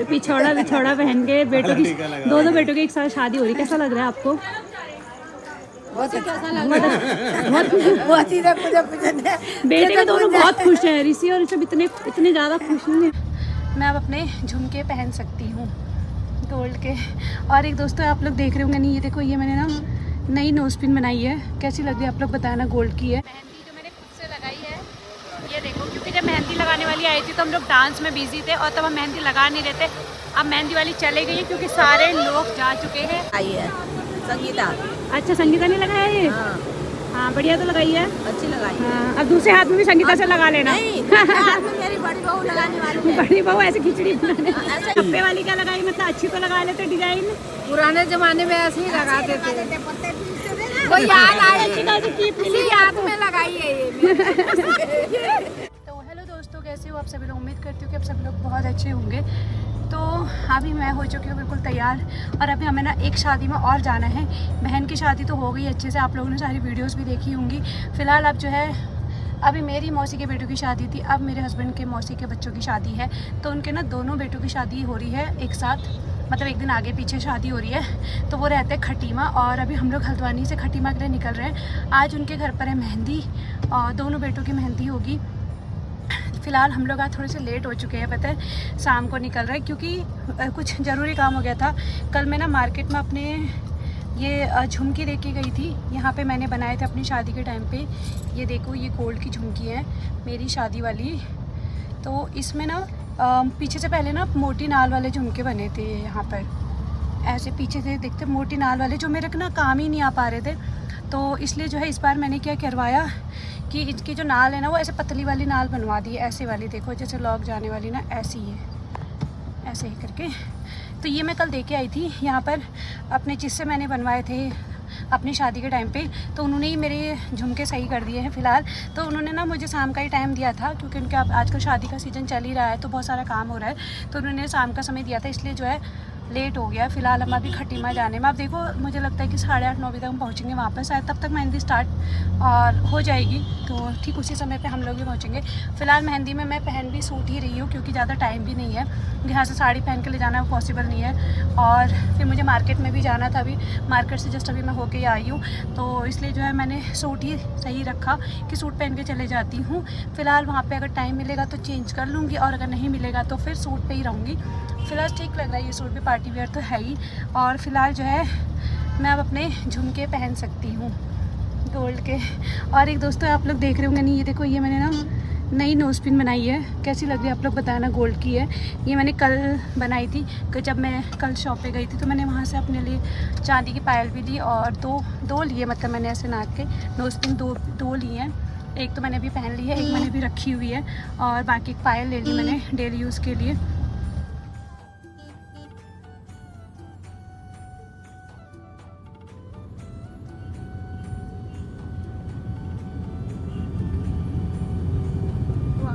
पिछौड़ा बिछौड़ा पहन के बेटों की दो बेटों की एक साथ शादी हो रही, कैसा लग रहा है आपको? बहुत बेटे के दोनों बहुत खुश हैं, ऋषि और ऋषभ इतने ज़्यादा खुश नहीं। मैं अब अपने झुमके पहन सकती हूँ गोल्ड के। और एक दोस्तों आप लोग देख रहे होंगे, नहीं ये देखो, ये मैंने ना नई नोज पिन बनाई है, कैसी लग रही है आप लोग बताना, गोल्ड की है। मेहंदी जो मैंने खुद से लगाई है, ये देखो, क्योंकि जब मेहंदी लगाने वाली आई थी तो हम लोग डांस में बिजी थे और तब हम मेहंदी लगा नहीं रहे थे। अब मेहंदी वाली चले गई है क्योंकि सारे लोग जा चुके हैं। आई है संगीता। अच्छा, संगीता ने लगाया है ये? हाँ बढ़िया तो लगाई है, अच्छी लगाई। हाँ, अब दूसरे हाथ में भी संगीता से लगा लेना। हाथ में मेरी बड़ी बहू लगाने वाली है। बड़ी बहू ऐसे खिचड़ी बनाने। कप्पे वाली क्या लगाई, मतलब अच्छी तो लगा लेते डिजाइन। पुराने जमाने में ऐसे ही लगाते थे, वो याद आए, याद में लगाई है ये। तो हेलो दोस्तों, कैसे हो आप सभी लोग? उम्मीद करती हूँ कि आप सभी लोग बहुत अच्छे होंगे। तो अभी मैं हो चुकी हूँ बिल्कुल तैयार, और अभी हमें ना एक शादी में और जाना है। बहन की शादी तो हो गई अच्छे से, आप लोगों ने सारी वीडियोस भी देखी होंगी। फ़िलहाल अब जो है, अभी मेरी मौसी के बेटों की शादी थी, अब मेरे हस्बैंड के मौसी के बच्चों की शादी है। तो उनके ना दोनों बेटों की शादी हो रही है एक साथ, मतलब एक दिन आगे पीछे शादी हो रही है। तो वो रहते हैं खटीमा, और अभी हम लोग हल्द्वानी से खटीमा के लिए निकल रहे हैं। आज उनके घर पर है मेहंदी, और दोनों बेटों की मेहंदी होगी। फ़िलहाल हम लोग आज थोड़े से लेट हो चुके हैं, पता है, शाम को निकल रहे हैं क्योंकि कुछ ज़रूरी काम हो गया था। कल मैं ना मार्केट में अपने ये झुमकी देख के गई थी, यहाँ पे मैंने बनाए थे अपनी शादी के टाइम पे। ये देखो, ये गोल्ड की झुमकी है मेरी शादी वाली। तो इसमें ना पीछे से पहले ना मोटी नाल वाले झुमके बने थे यहाँ पर, ऐसे पीछे से देखते मोटी नाल वाले, जो मेरे को ना काम ही नहीं आ पा रहे थे। तो इसलिए जो है इस बार मैंने क्या करवाया कि इसकी जो नाल है ना, वो ऐसे पतली वाली नाल बनवा दी है, ऐसे वाली, देखो जैसे लॉक जाने वाली ना, ऐसी है, ऐसे ही करके। तो ये मैं कल दे के आई थी यहाँ पर अपने, जिससे मैंने बनवाए थे अपनी शादी के टाइम पे। तो उन्होंने ही मेरे झुमके सही कर दिए हैं फ़िलहाल। तो उन्होंने ना मुझे शाम का ही टाइम दिया था, क्योंकि उनके आजकल शादी का सीज़न चल ही रहा है, तो बहुत सारा काम हो रहा है। तो उन्होंने शाम का समय दिया था, इसलिए जो है लेट हो गया। फ़िलहाल हम अभी खटीमा जाने में, अब देखो मुझे लगता है कि 8:30-9 बजे तक हम पहुँचेंगे वहाँ पर, शायद तब तक मेहंदी स्टार्ट और हो जाएगी, तो ठीक उसी समय पे हम लोग भी पहुँचेंगे। फ़िलहाल मेहंदी में मैं पहन भी सूट ही रही हूँ, क्योंकि ज़्यादा टाइम भी नहीं है, यहाँ से साड़ी पहन के ले जाना पॉसिबल नहीं है। और फिर मुझे मार्केट में भी जाना था, अभी मार्केट से जस्ट अभी मैं होके ही आई हूँ, तो इसलिए जो है मैंने सूट ही सही रखा कि सूट पहन के चले जाती हूँ। फ़िलहाल वहाँ पे अगर टाइम मिलेगा तो चेंज कर लूँगी, और अगर नहीं मिलेगा तो फिर सूट पे ही रहूँगी। फ़िलहाल ठीक लग रहा है ये सूट भी, पार्टी वेयर तो है ही। और फ़िलहाल जो है मैं अब अपने झुमके पहन सकती हूँ गोल्ड के। और एक दोस्तों आप लोग देख रहे होंगे, नहीं ये देखो, ये मैंने ना नई नोज पिन बनाई है, कैसी लग रही है आप लोग बताना, गोल्ड की है। ये मैंने कल बनाई थी, कि जब मैं कल शॉप पे गई थी तो मैंने वहाँ से अपने लिए चांदी की पायल भी ली, और दो लिए, मतलब मैंने ऐसे नाक के नोज पिन दो लिए हैं। एक तो मैंने अभी पहन ली है, एक मैंने भी रखी हुई है, और बाकी एक पायल ले ली मैंने डेली यूज़ के लिए।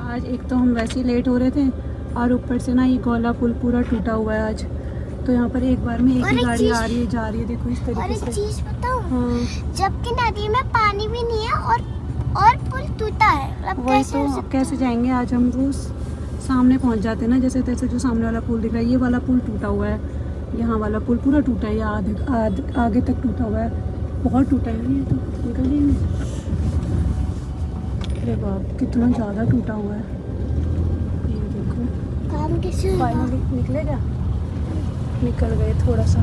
आज एक तो हम वैसे ही लेट हो रहे थे, और ऊपर से ना ये गोला पुल पूरा टूटा हुआ है आज। तो यहाँ पर एक बार में एक ही गाड़ी आ रही है जा रही है, देखो इस तरीके से। और एक चीज बताऊं, हाँ, जबकि नदी में पानी भी नहीं है और पुल टूटा है, अब वही तो, कैसे जाएंगे आज हम? वो सामने पहुँच जाते हैं ना, जैसे तैसे। जो सामने वाला पुल दिख रहा है, ये वाला पुल टूटा हुआ है, यहाँ वाला पुल पूरा टूटा है, ये आगे तक टूटा हुआ है, बहुत टूटा है ये तो। निकल जाएंगे, अरे बाप कितना ज़्यादा टूटा हुआ है, ये देखो। काम कैसे फाइनली निकलेगा, निकल गए थोड़ा सा।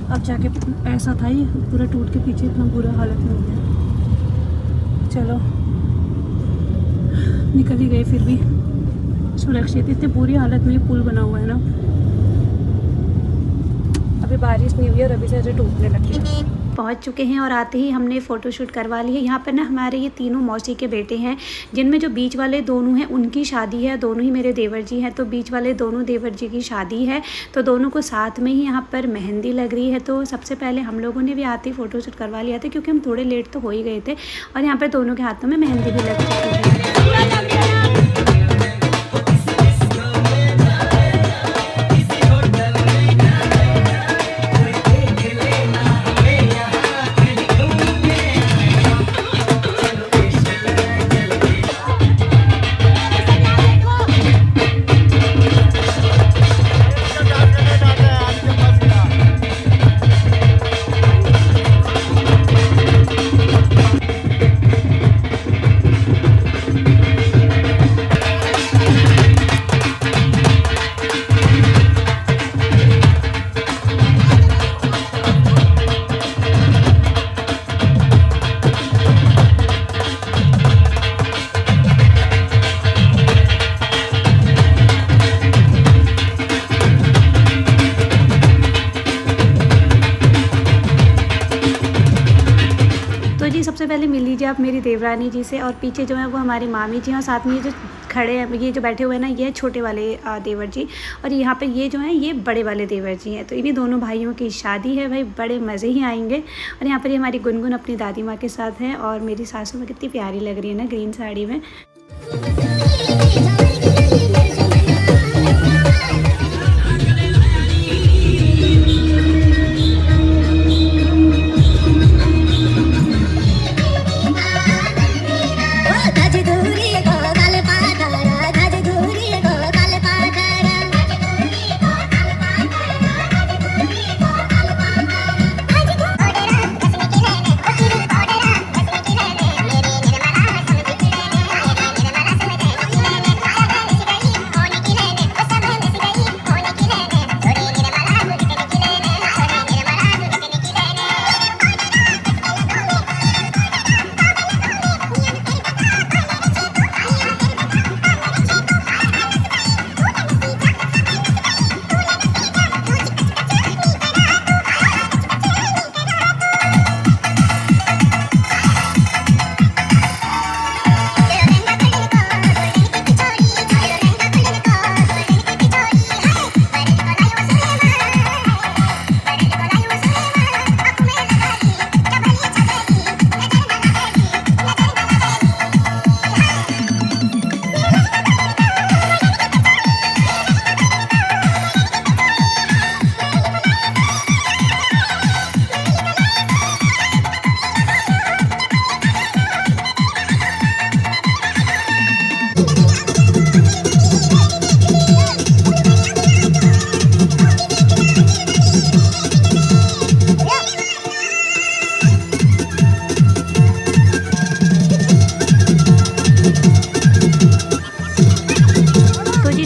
अब जाके ऐसा था ये पूरा टूट के पीछे इतना बुरा हालत में हो गया। चलो निकल ही गए, फिर भी सुरक्षित। इतनी बुरी हालत में ये पुल बना हुआ है ना, अभी बारिश नहीं हुई और अभी से ऐसे टूटने लगी। पहुंच चुके हैं, और आते ही हमने फ़ोटोशूट करवा ली है। यहाँ पर ना हमारे ये तीनों मौसी के बेटे हैं, जिनमें जो बीच वाले दोनों हैं उनकी शादी है, दोनों ही मेरे देवर जी हैं। तो बीच वाले दोनों देवर जी की शादी है, तो दोनों को साथ में ही यहाँ पर मेहंदी लग रही है। तो सबसे पहले हम लोगों ने भी आते ही फ़ोटोशूट करवा लिया था, क्योंकि हम थोड़े लेट तो हो ही गए थे। और यहाँ पर दोनों के हाथों में मेहंदी भी लग चुकी है। पहले मिल लीजिए आप मेरी देवरानी जी से। और पीछे जो है वो हमारी मामी जी हैं, और साथ में ये जो खड़े हैं, ये जो बैठे हुए हैं ना, ये छोटे वाले देवर जी, और यहाँ पे ये जो हैं ये बड़े वाले देवर जी हैं। तो इन्हीं दोनों भाइयों की शादी है भाई, बड़े मज़े ही आएंगे। और यहाँ पर ये हमारी गुनगुन अपनी दादी माँ के साथ है, और मेरी सासू माँ कितनी प्यारी लग रही है ना ग्रीन साड़ी में।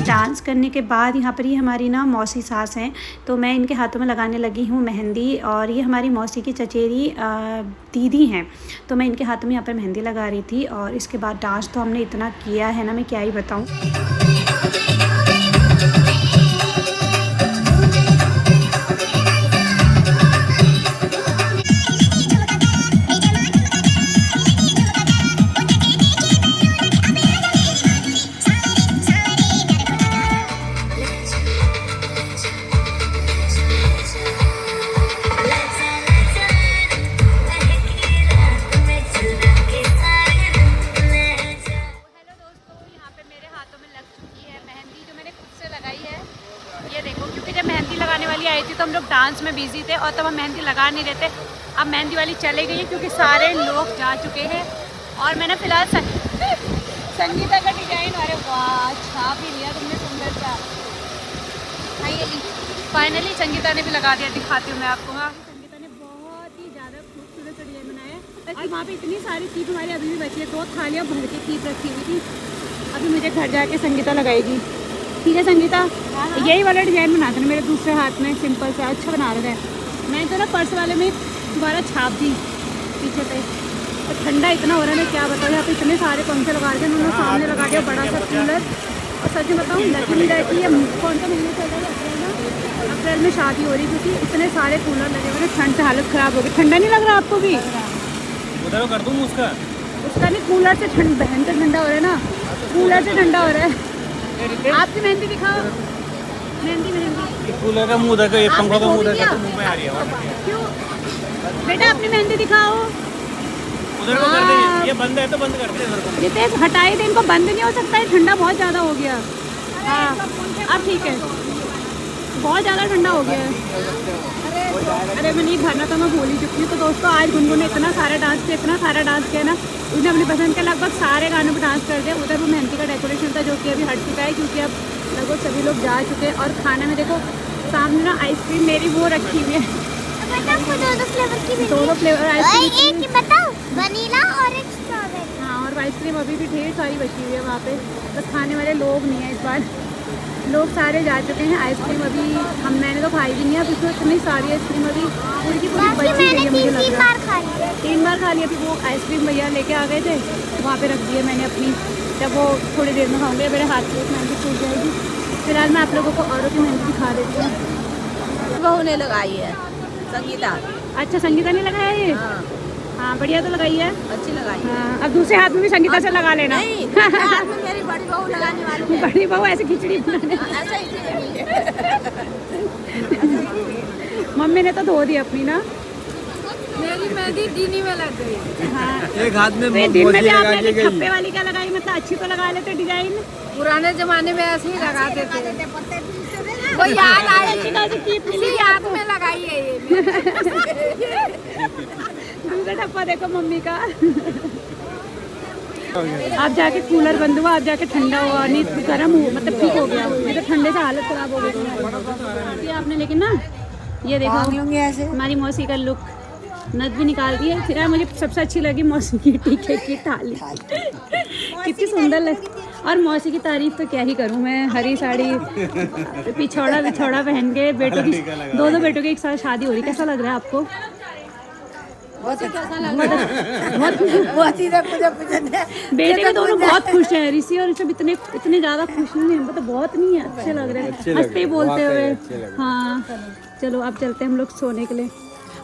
डांस करने के बाद यहाँ पर ये हमारी ना मौसी सास हैं, तो मैं इनके हाथों में लगाने लगी हूँ मेहंदी। और ये हमारी मौसी की चचेरी दीदी हैं, तो मैं इनके हाथों में यहाँ पर मेहंदी लगा रही थी। और इसके बाद डांस तो हमने इतना किया है ना, मैं क्या ही बताऊँ। आई थी तो हम लोग डांस में बिजी थे, और तब हम मेहंदी लगा नहीं रहे थे। अब मेहंदी वाली चले गई है क्योंकि सारे लोग जा चुके हैं। और मैंने फ़िलहाल संगीता का डिज़ाइन, अरे वाह छाप ही लिया तुमने सुंदर सा। फाइनली संगीता ने भी लगा दिया, दिखाती हूँ मैं आपको। हाँ, संगीता ने बहुत ही ज़्यादा खूबसूरत सा डिज़ाइन बनाया। और वहाँ पे इतनी सारी चीप हमारी अभी भी बची है, 2 थालियाँ भर के चीप रखी हुई थी। अभी मुझे घर जाके संगीता लगाएगी। ठीक है संगीता, यही वाला डिज़ाइन बना देना मेरे दूसरे हाथ में, सिंपल सा अच्छा बना रहा है। मैं तो ना पर्स वाले में दोबारा छाप दी पीछे पे। तो ठंडा इतना हो रहा है ना, क्या बताओ। यहाँ पे इतने सारे पंखे लगा दिए उन्होंने, सामने लगा दिया बड़ा सा कूलर। और सच में बताऊँ लगी नहीं रहती है। कौन सा महीने चल रहा है? अप्रैल में शादी हो रही, क्योंकि इतने सारे कूलर लगे हुए हैं, ठंड से हालत ख़राब हो गई। ठंडा नहीं लग रहा आपको भी? उधर कर दूँ उसका नहीं, कूलर से बहन से ठंडा हो रहा है ना, कूलर से ठंडा हो रहा है। आपकी मेहंदी दिखाओ, मेहंदी कूलर का मुँह देखो, ये पंखा का मुँह देखो, मुँह में आ रही है। क्यों बेटा अपनी मेहंदी दिखाओ। उधर को कर दे, ये बंद है तो बंद कर दे इधर को। रितेश हटाई दे, इनको बंद नहीं हो सकता है, ठंडा बहुत ज़्यादा हो गया। हाँ अब ठीक है, बहुत ज़्यादा ठंडा हो गया है। अरे मैं नहीं भरना तो मैं भूल ही चुकी हूँ। तो दोस्तों आज गुनगुन ने इतना सारा डांस किया ना, उसने अपनी पसंद के लगभग सारे गानों पर डांस कर दिया। उधर वो मेहंदी का डेकोरेशन था जो कि अभी हट चुका है, क्योंकि अब लगभग सभी लोग जा चुके हैं। और खाने में देखो सामने ना आइसक्रीम मेरी वो रखी हुई है, दोनों फ्लेवर आइसक्रीम, वनीला और एक स्ट्रॉबेरी। हाँ, और आइसक्रीम अभी भी ढेर सारी बची हुई है वहाँ पे। बस खाने वाले लोग नहीं हैं इस बार, लोग सारे जा चुके हैं। आइसक्रीम अभी मैंने तो खाई भी नहीं है, उसमें इतनी सारी आइसक्रीम अभी पूरी की पूरी बची गई है। मुझे लग रहा है 3 बार खा लिया। अभी वो आइसक्रीम भैया लेके आ गए थे, वहाँ पे रख दिए मैंने अपनी, जब वो थोड़ी देर में खाऊंगे मेरे हाथ से मेहंदी छूट जाएगी। फिलहाल मैं आप लोगों को औरों की मेहंदी दिखा देती हूँ। बहू ने लगाई है संगीता। अच्छा संगीता ने लगाया ये? हाँ बढ़िया तो लगाई है। अच्छी लगाई। हाँ अब दूसरे हाथ में भी संगीता से लगा लेना। नहीं, हाथ में मेरी बड़ी बहू लगाने वाली है। बड़ी बहू ऐसे खिचड़ी बनाने। ऐसा ही है। मम्मी ने तो धो दी अपनी ना। मेरी मेहंदी दीनी में लग गई। हाँ एक हाथ में तो ये दिन में मोजी भी लगा आपने के गई। ठप्पे वाली क्या लगाई, मतलब अच्छी तो लगा लेते डिजाइन। पुराने जमाने में ऐसे ही लगाते थे। वो याद आए इसी याद में लगाई है ये। दूसरा ठप्पा देखो मम्मी का। आप जाके कूलर बंद हुआ, आप जाके ठंडा हुआ, नहीं गर्म हुआ, मतलब ठीक हो गया, नहीं तो ठंडे से हालत खराब हो गई। ये आपने लेकिन ना ये देखो ऐसे। हमारी मौसी का लुक नद भी निकाल दी है। फिर यार मुझे सबसे अच्छी लगी मौसी की टीके की थाली। कितनी सुंदर लग। और मौसी की तारीफ तो क्या ही करूँ मैं, हरी साड़ी पिछौड़ा बिछौड़ा पहन के बेटों की दो बेटों की एक साथ शादी हो रही। कैसा लग रहा है आपको? बहुत ही बेटे के दोनों बहुत खुश हैं, ऋषि और ऋषभ इतने ज़्यादा खुश नहीं है, मतलब बहुत नहीं है, अच्छे लग रहे हैं हंसते बोलते हुए। हाँ चलो अब चलते हैं हम लोग सोने के लिए।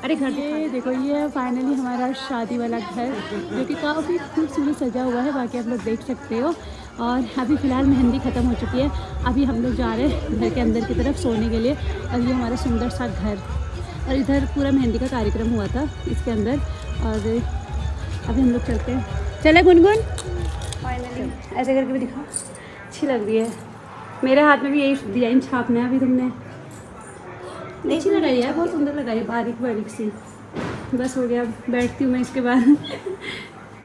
अरे घर देखो ये फाइनली हमारा शादी वाला घर जो कि काफ़ी खूबसूरत सजा हुआ है, बाकी आप लोग देख सकते हो। और अभी फ़िलहाल मेहंदी ख़त्म हो चुकी है, अभी हम लोग जा रहे हैं घर के अंदर की तरफ सोने के लिए। और ये हमारा सुंदर सा घर, और इधर पूरा मेहंदी का कार्यक्रम हुआ था इसके अंदर। और अभी हम लोग चलते हैं। चले गुनगुन फाइनली ऐसे करके भी दिखाओ, अच्छी लग रही है। मेरे हाथ में भी यही डिज़ाइन छापना है अभी। तुमने अच्छी लगाई है, बहुत सुंदर लगाई है, बारीक बारीक सी। बस हो गया, बैठती हूँ मैं इसके बाद।